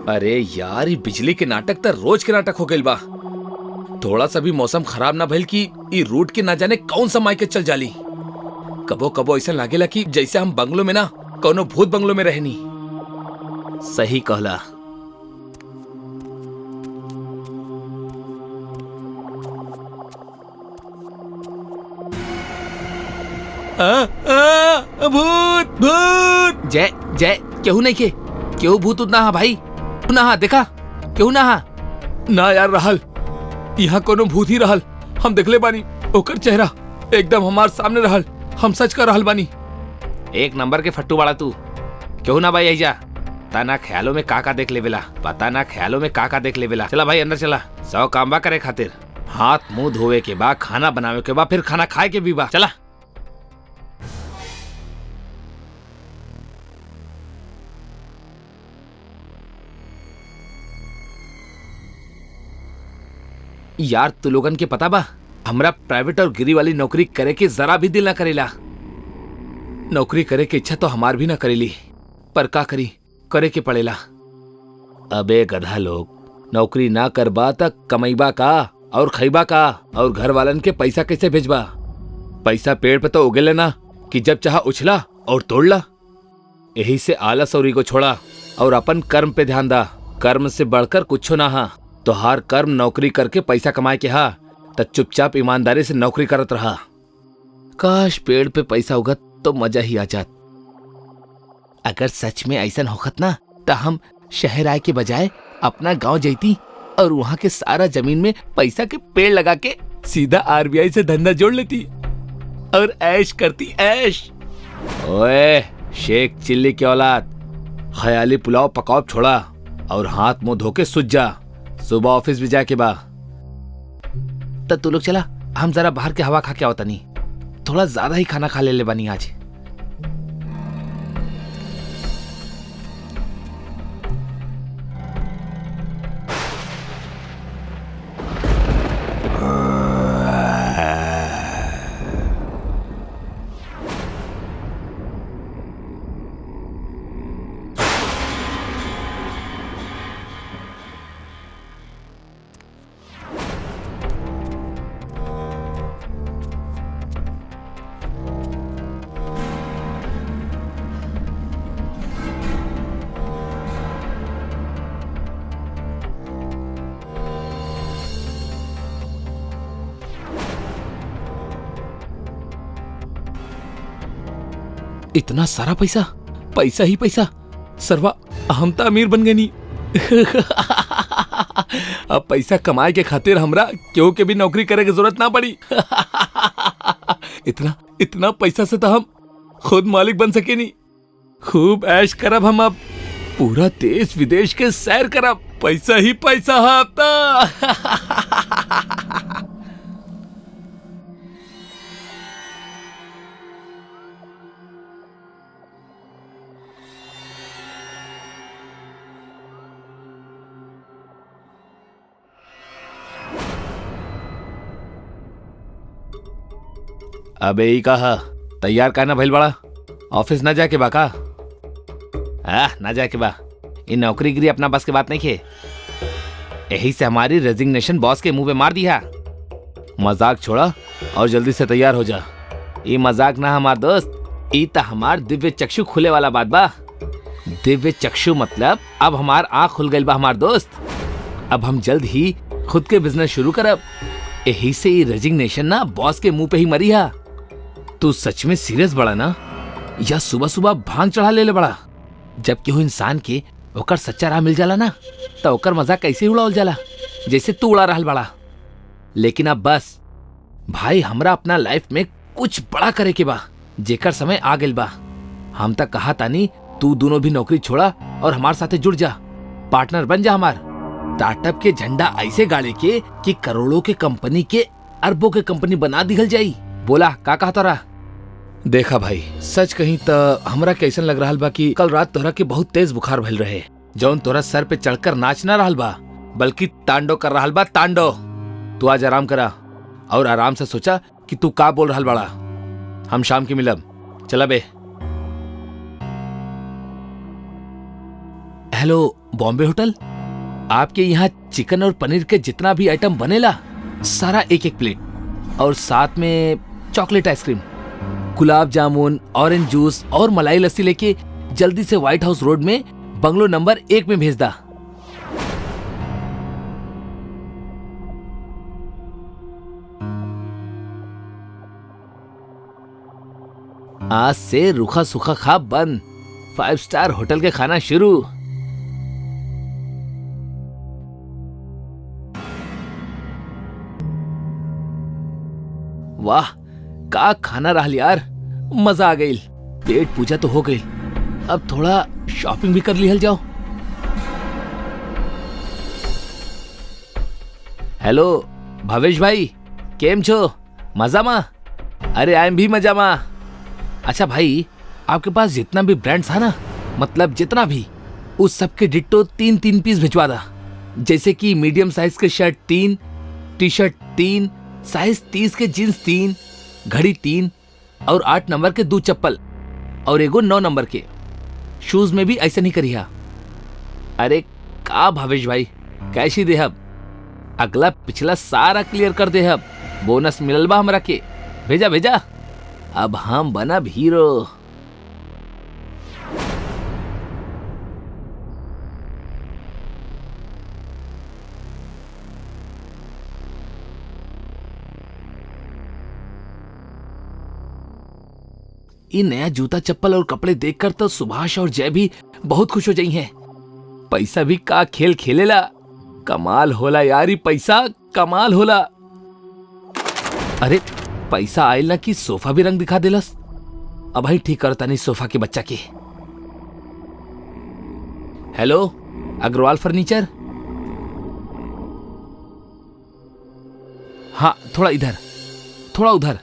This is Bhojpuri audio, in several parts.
अरे यार, ये बिजली के नाटक तो रोज के नाटक हो गइल बा। थोड़ा सा भी मौसम खराब ना भइल कि ई रूट के ना जाने कौन सा मायके चल जाली। कबो कबो ऐसा लागेला कि जैसे हम बंगलो में ना कोनो भूत बंगलो में रहनी। सही कहला। भूत भूत। जय जय, केहू नहीं के, केहू भूत उतना हा भाई, ना हा देखा, केहू ना हा। ना यार रहल, यहाँ कोनो भूत ही रहल। हम देखले बानी, ओकर चेहरा एकदम हमार सामने रहल। हम सच कर रहल बानी। एक नंबर के फट्टू वाला तू। क्यों ना भाई जा, पता ना ख्यालों में काका देख ले बेला, पता ना ख्यालों में काका देख ले बेला। चला भाई अंदर चला, 100 काम बा करे खातिर। हाथ मुंह धोवे के बाद, खाना बनावे के बाद, फिर खाना खाए के भी बा। चला। यार तू लोगन के पता बा, हमरा प्राइवेट और गिरी वाली नौकरी करे के जरा भी दिल ना करेला। नौकरी करे के इच्छा तो हमार भी ना करेली, पर का करी, करे के पड़ेला। अबे गधा लोग, नौकरी ना करबा तक कमैबा का और खैबा का, और घर वालन के पैसा कैसे भेजबा? पैसा पेड़ पे तो उगेले ना कि जब चाहा उछला और तोड़ला। यही से आलस और ईगो छोड़ा और अपन कर्म पे ध्यान दा। कर्म से बढ़कर कुछ ना हा। तो हर कर्म नौकरी करके पैसा कमाए के हा, तो चुपचाप ईमानदारी से नौकरी करत रहा। काश पेड़ पे पैसा उगत तो मजा ही आ जात। अगर सच में ऐसा होखत ना, तो हम शहर आए के बजाय अपना गांव जैती और वहां के सारा जमीन में पैसा के पेड़ लगा के सीधा आरबीआई से धंधा जोड़ लेती और ऐश करती ऐश। ओए शेख चिल्ली की औलाद, ख्याली पुलाव पकाओ छोड़ा और हाथ मुंह धो के सुझ जा। सुबह ऑफिस भी जाके बा। तब तू लोग चला, हम जरा बाहर के हवा खा के आवता नहीं। थोड़ा ज्यादा ही खाना खा ले बानी आज। इतना सारा पैसा, पैसा ही पैसा। सरवा हम तो अमीर बन गए नहीं। अब पैसा कमाए के खातिर हमरा क्यों के भी नौकरी करे की जरूरत ना पड़ी। इतना इतना पैसा से तो हम खुद मालिक बन सके नहीं। खूब ऐश करब हम, अब पूरा देश विदेश के सैर करब। पैसा ही पैसा हाथा। अबे ही कहा तैयार कहना भइल बड़ा, ऑफिस ना जाके बा का? ना जाके बा, इन नौकरी गिरी अपना बस के बात नहीं खे। यही से हमारी रेजिग्नेशन बॉस के मुंह पे मार दिया। मजाक छोड़ा और जल्दी से तैयार हो जा। ये मजाक ना हमार दोस्त, ई ता हमार दिव्य चक्षु खुले वाला बात बा। दिव्य चक्षु मतलब अब हमार आँख खुल गई बा हमार दोस्त। अब हम जल्द ही खुद के बिजनेस शुरू करब। यही से ये रेजिग्नेशन ना बॉस के मुंह पे ही मरी हा। तू सच में सीरियस बड़ा ना, या सुबह सुबह भांग चढ़ा ले बड़ा? जब केहू इंसान के ओकर सच्चा राह मिल जाला ना, तो ओकर मजाक कैसे उड़ावल जाला, जैसे तू उड़ा रहल बड़ा। लेकिन अब बस भाई, हमरा अपना लाइफ में कुछ बड़ा करे के बा, जेकर समय आ गइल बा। हम तक कहा तानी तू दोनों भी नौकरी छोड़ा और हमार साथे जुड़ जा, पार्टनर बन जा हमार। स्टार्टअप के झंडा ऐसे गाड़े के कि करोड़ों के कंपनी के अरबों के कंपनी बना दिखल जाई। बोला का कहा तोरा? देखा भाई, सच कहीं तो हमरा कैसन लग रहा बा कि कल रात तोरा के बहुत तेज बुखार भइल रहे, जौन तोरा सर पे चढ़कर नाच ना रहल बा, बल्कि तांडव कर रहल बा, तांडव। तू आज आराम करा और आराम से सोचा कि तू का बोल रहल बड़ा। हम शाम की मिलब, चला बे। Hello, Bombay hotel. आपके यहाँ चिकन और पनीर के जितना भी आइटम बनेला सारा एक एक प्लेट, और साथ में chocolate ice cream, gulab jamun, orange juice और मलाई लस्सी लेके जल्दी से व्हाइट हाउस रोड में बंगलो नंबर 1 में भेज दा। आज से रूखा सूखा खा बंद, 5 स्टार होटल के खाना शुरू। वाह, का खाना रहा यार, मजा आ गई। पेट पूजा तो हो गई, अब थोड़ा शॉपिंग भी कर लिहल जाओ। हेलो भावेश भाई, केम छो? मजा मा? अरे आई एम भी मजा मा। अच्छा भाई, आपके पास जितना भी ब्रांड्स है ना, मतलब जितना भी, उस सब के डिट्टो 3-3 पीस भिजवा दा। जैसे कि मीडियम साइज के शर्ट 3, टी शर्ट 3, साइज 30 के जींस 3, घड़ी 3 और 8 नंबर के 2 चप्पल और एगो 9 नंबर के शूज में भी ऐसा नहीं करिया। अरे का भावेश भाई, कैशी देहब? अगला पिछला सारा क्लियर कर देहब, बोनस मिलल बा हमरा के। भेजा भेजा, अब हम बनब हीरो। ये नया जूता चप्पल और कपड़े देखकर तो सुभाष और जय भी बहुत खुश हो जाई हैं। पैसा भी का खेल खेलेला, कमाल होला यार, ये पैसा कमाल होला। अरे पैसा आयल ना कि सोफा भी रंग दिखा देलस। अब भाई ठीक करता नहीं सोफा के बच्चा के। Hello Agarwal furniture. हाँ, थोड़ा इधर थोड़ा उधर,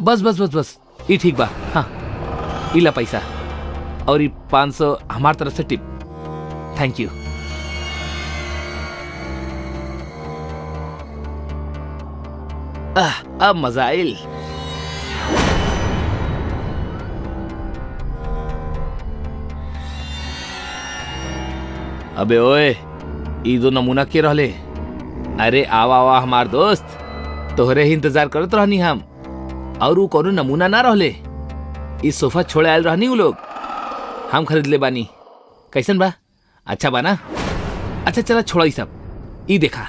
बस बस बस बस, ये ठीक बा। हाँ इला पैसा, और ये 500 हमार तरफ से टिप। Thank you. अब मजा आयल। अबे ओए, ई दो नमूना के रहले? अरे आवा आवा हमार दोस्त, तोहरे ही इंतजार करत रहनी हम। और वो कोनो नमूना ना रहले, इस सोफा छोड़े आयल रहनी वो लोग, हम खरीद ले बानी। कैसन बा? अच्छा बा ना? अच्छा चला छोड़ा, ई सब ई देखा।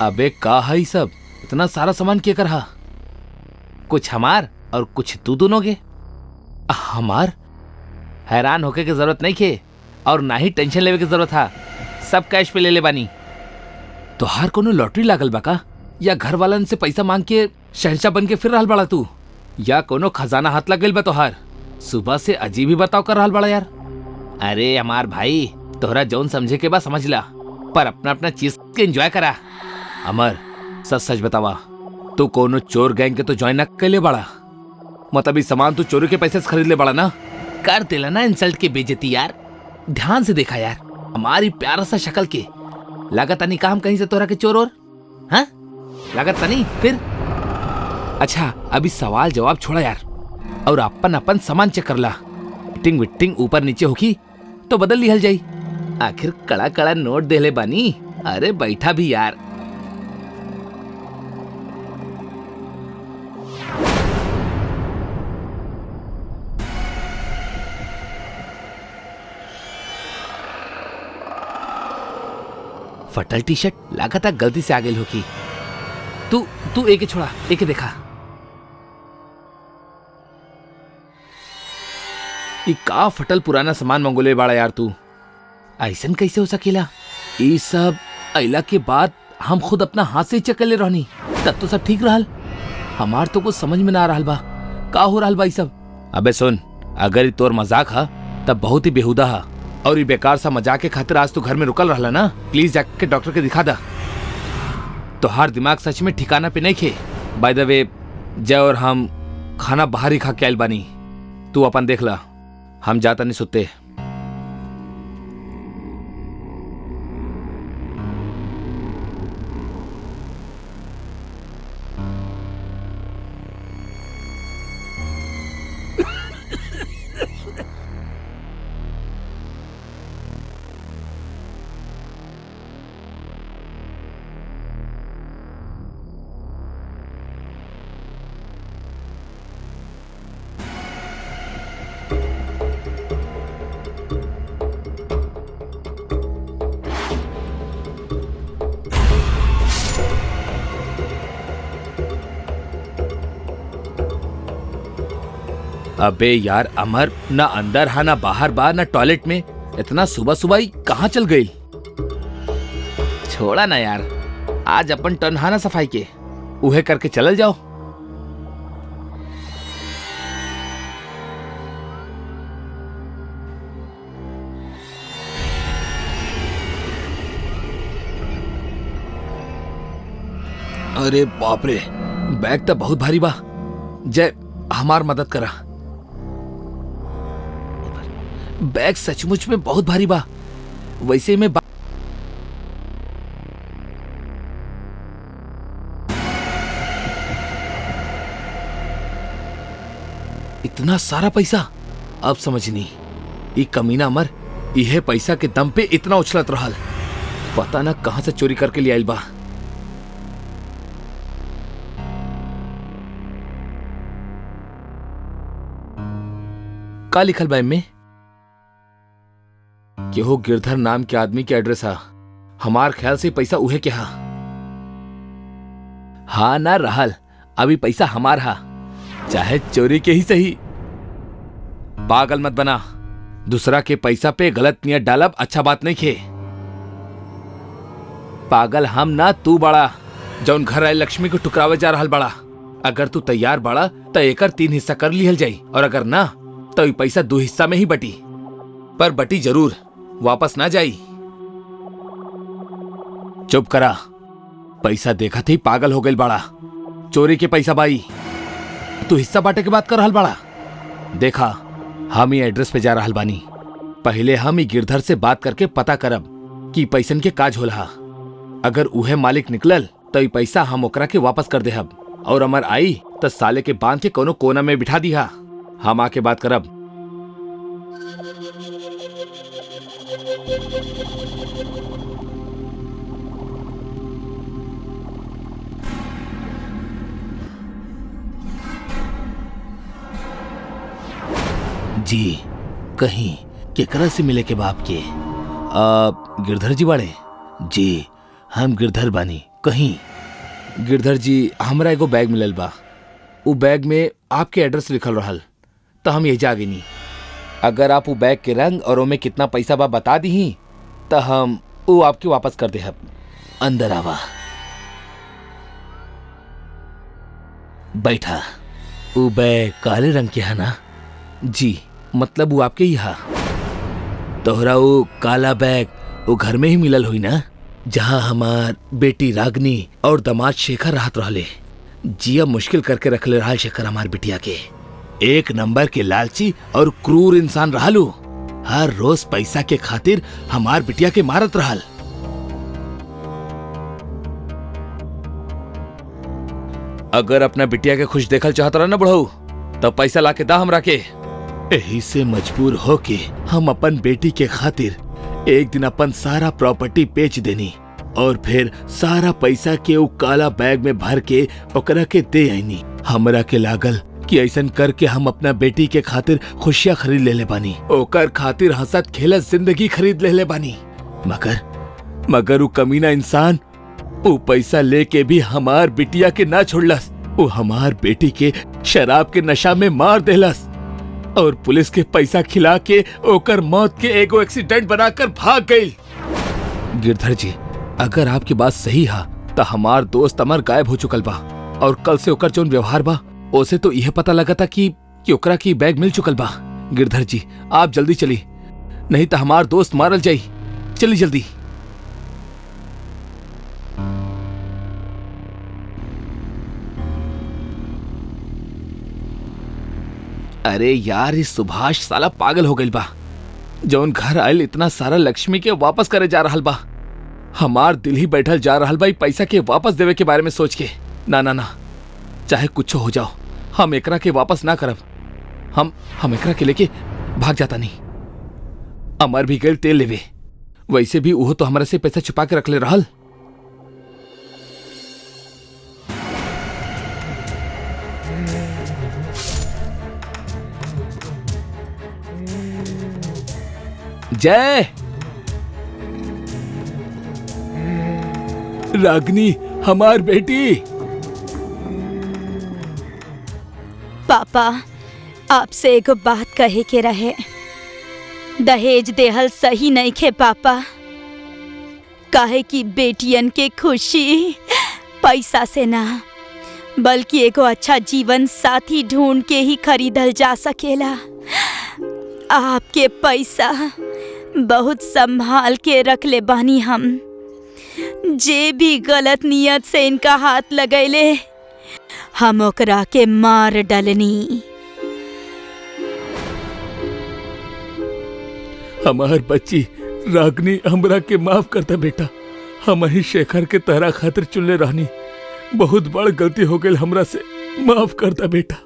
अबे का है ई सब? इतना सारा सामान के कर हा? कुछ हमार और कुछ तू दोनों के। हमार? हैरान होके की जरूरत नहीं खे, और ना ही टेंशन लेवे की जरूरत था, सब कैश पे ले ले बानी। तो हर कोनो लॉटरी लागल बा का, या घर वालन से पैसा मांग के शहंशाह बन के फिर रहल बड़ा तू, या कोनो खजाना हाथ लग गइल बा तोहार? सुबह से अजीब ही बताओ कर रहल बड़ा यार। अरे हमार भाई, तोहरा जौन समझे के बा समझ ला, पर अपना अपना चीज के एंजॉय करा। अमर सच सच बतावा, तू कोनो चोर गैंग के तो ज्वाइन न कैले बड़ा? मतलब इस सामान तू चोरी के पैसे से खरीद ले बड़ा ना? कर देला ना इंसल्ट के बेइज्जती यार। ध्यान से देखा यार, हमारी प्यारा सा शक्ल के लागत नहीं काम कहीं से तोरा के चोर और? हाँ लागत नहीं फिर? अच्छा अभी सवाल जवाब छोड़ा यार, और अपन अपन सामान चेक कर ला। फिटिंग विटिंग ऊपर नीचे होगी तो बदल लिहल जाई। आखिर कड़ा कड़ा नोट देले बानी। अरे बैठा भी यार। फटल टी शर्ट लागत गलती से आ गई होगी। तू तू एक छोड़ा, एक देखा। ये का फटल पुराना सामान मंगोले बाड़ा यार तू, ऐसन कैसे हो सकेला? ये सब अइला के बाद हम खुद अपना हाथ से चेक कर ले रहनी, तब तो सब ठीक रहल। हमार तो कुछ समझ में ना आ रहल बा, का हो रहल बा सब? अबे सुन, अगर तोर मजाक हा तब बहुत ही बेहुदा हा, और ये बेकार सा मजाक के खातिर आज तू घर में रुकल रहला ना। प्लीज जाके डॉक्टर के दिखा दा। तो हर दिमाग सच में ठिकाना पे नहीं खे। बाय द वे, जय और हम खाना बाहर ही खा के आइल बानी, तू अपन देख ला, हम जाता नहीं सुते। अबे यार अमर, ना अंदर हा ना बाहर बा ना टॉयलेट में, इतना सुबह सुबह ही कहाँ चल गई? छोड़ा ना यार, आज अपन टर्न हा ना सफाई के, उहे करके चल जाओ। अरे बाप रे, बैग तो बहुत भारी बा। जय हमार मदद करा। बैग सचमुच में बहुत भारी बा। वैसे में इतना सारा पैसा, अब समझनी ई कमीना अमर इहे पैसा के दम पे इतना उछलत रहल। पता ना कहां से चोरी करके ले आइल बा। का लिखल बा में? केहो गिरधर नाम के आदमी के एड्रेस हा। हमार ख्याल से पैसा उहे के हा। हाँ ना रहल, अभी पैसा हमार हा, चाहे चोरी के ही सही। पागल मत बना, दूसरा के पैसा पे गलत नियत डालब अच्छा बात नहीं खे। पागल हम ना तू बड़ा, जौन घर आए लक्ष्मी को टुकरावे जा रहल बड़ा। अगर तू तैयार बड़ा तो एकर 3 हिस्सा कर लिहल जाई, और अगर ना तो ये पैसा 2 हिस्सा में ही बटी। पर बटी जरूर, वापस ना जाई। चुप करा, पैसा देखा थी पागल हो गई बड़ा। चोरी के पैसा बाई, तू हिस्सा बांटे के बात कर रहल बड़ा। देखा हम ये एड्रेस पे जा रहल बानी। पहले हम ही गिरधर से बात करके पता करब कि पैसन के काज होला। अगर उहे मालिक निकलल तो ये पैसा हम ओकरा के वापस कर देहब, और अमर आई तो साले के बांध के कोनो कोना में बिठा दिहा। हम आके बात करब। जी कहीं केकरा से मिले के बाप के? गिरधर जी बाड़े? जी हम गिरधर बानी। कहीं गिरधर जी, हमरा एगो बैग मिलल बा। उ बैग में आपके एड्रेस लिखल रहल, तो हम यही जा गनी। अगर आप वो बैग के रंग और ओमे कितना पैसा बा बता दी तो हम वो आपके वापस कर देहब। अंदर आवा, बैठा। वो बैग काले रंग के है ना? जी, मतलब वो आपके ही हा। तोहरा वो काला बैग वो घर में ही मिलल हुई ना, जहाँ हमार बेटी रागनी और दामाद शेखर रहत रहले। जिया मुश्किल करके रखले रहा शेखर हमार बिटिया के। एक नंबर के लालची और क्रूर इंसान रहलू। हर रोज पैसा के खातिर हमार बिटिया के मारत रहल। अगर अपना बिटिया के खुश देखल चाहत रहा ना बढ़ऊ, तब पैसा लाके दा हमरा के। यही से मजबूर होके हम अपन बेटी के खातिर एक दिन अपन सारा प्रॉपर्टी बेच देनी, और फिर सारा पैसा के वो काला बैग में भर के ओकरा के दे आईनी। हमरा के लागल कि ऐसन करके हम अपना बेटी के खातिर खुशियां खरीद लेले बानी, ओकर खातिर हंसत खेलत जिंदगी खरीद लेले बानी। मगर वो कमीना इंसान वो पैसा लेके भी हमार बिटिया के ना छोड़लस। वो हमार बेटी के शराब के नशा में मार देलस, और पुलिस के पैसा खिला के ओकर मौत के एगो एक्सीडेंट बनाकर भाग गई। गिरधर जी, अगर आपकी बात सही है तो हमार दोस्त अमर गायब हो चुकल बा, और कल से ओकर जोन व्यवहार बा ओसे तो यह पता लगा था कि ओकरा की बैग मिल चुकल बा। गिरधर जी, आप जल्दी चली, नहीं तो हमार दोस्त मारल जाई। चली जल्दी। अरे यार, इस सुभाष साला पागल हो गई बा। जौन घर आयल इतना सारा लक्ष्मी के वापस करे जा रहल बा। हमार दिल ही बैठल जा रहल बा पैसा के वापस देवे के बारे में सोच के। ना ना ना, चाहे कुछ हो जाओ, हम एकरा के वापस ना करब। हम एकरा के लेके भाग जाता नहीं। अमर भी गए तेल लेवे, वैसे भी वो तो हमारे से पैसा छुपा के रख ले रहल। जय रागनी, हमार बेटी। पापा, आपसे एगो बात कहे के रहे। दहेज देहल सही नहीं खे पापा, काहे कि बेटियन के खुशी पैसा से ना बल्कि एगो अच्छा जीवन साथी ढूंढ के ही खरीदल जा सकेला। आपके पैसा बहुत संभाल के रख ले बानी हम। जे भी गलत नियत से इनका हाथ लगैले हम ओकरा के मार डलनी। हमार बच्ची रागनी हमरा के माफ करता बेटा। हम ही शेखर के तहरा खातिर चुनले रहनी। बहुत बड़ गलती हो गई हमरा से, माफ करता बेटा।